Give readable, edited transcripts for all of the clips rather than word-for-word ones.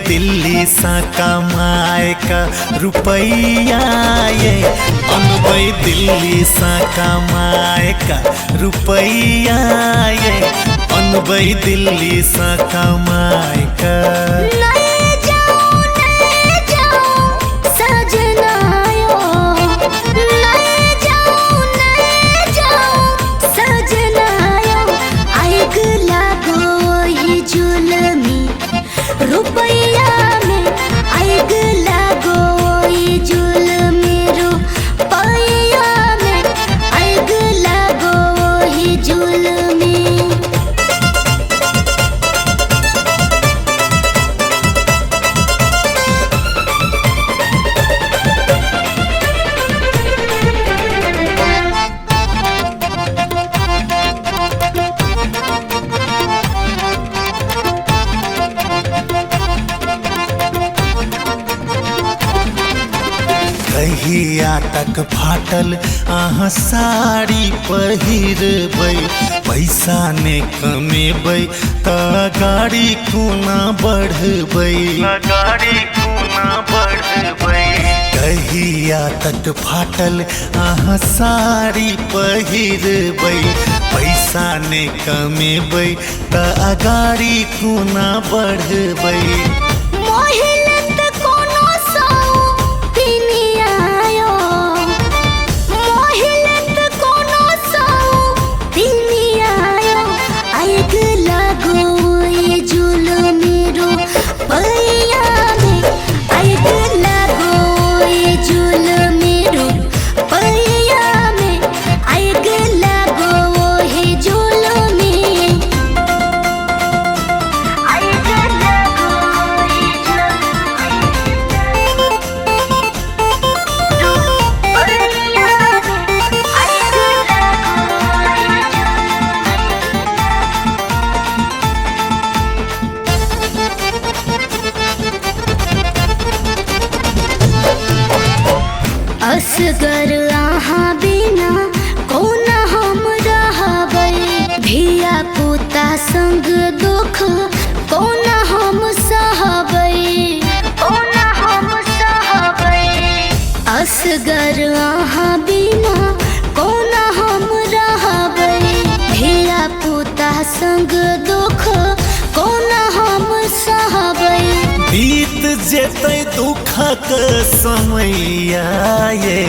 दिल्ली सा कमाए का रुपैया ये अनबै दिल्ली सा कमाए का रुपैया ये अनबै दिल्ली सा कमाए का। रुपैया में आग लागो जुल्मी रुपैया में आग लागो जुल्मी। कहिया तक फाटल अहाँ साड़ी पहिरबै पैसा ने कमेबै त गाड़ी कोना बढ़बै कहिया तक फाटल अहाँ साड़ी पहिरबै पैसा ने कमेबै त गाड़ी कोना बढ़बै। असगर अहाँ बिना कोना हम रहबै धिया पुता संग दुख कोना हम सहबै असगर अहाँ बिना कोना हम रहबै धिया पुता संग दुख कोना हम सहबै। बीत जेतै दुखक समैया ये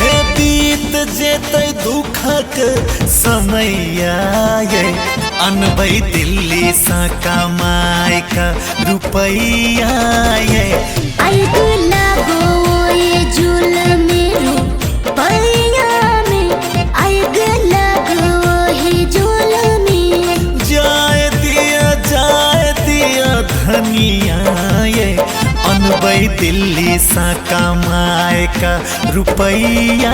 हे बीत जेतै दुखक समैया ये अनबै दिल्ली सा कमाए का रुपैया ये आग लागो जुल्मी रुपैया में आग लागो जुल्मी। जाए दिया धनिया ये अनबै दिल्ली सा कमाए का रुपैया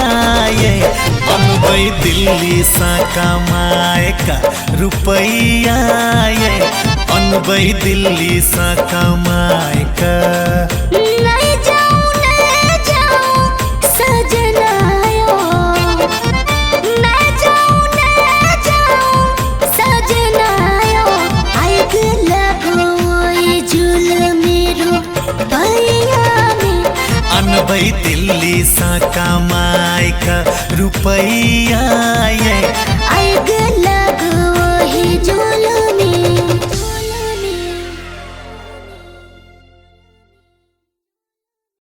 ये अनबै दिल्ली सा कमाए का रुपैया ये अनबै दिल्ली सा कमाए का। अनबै दिल्ली सा कमाए का रुपैया ये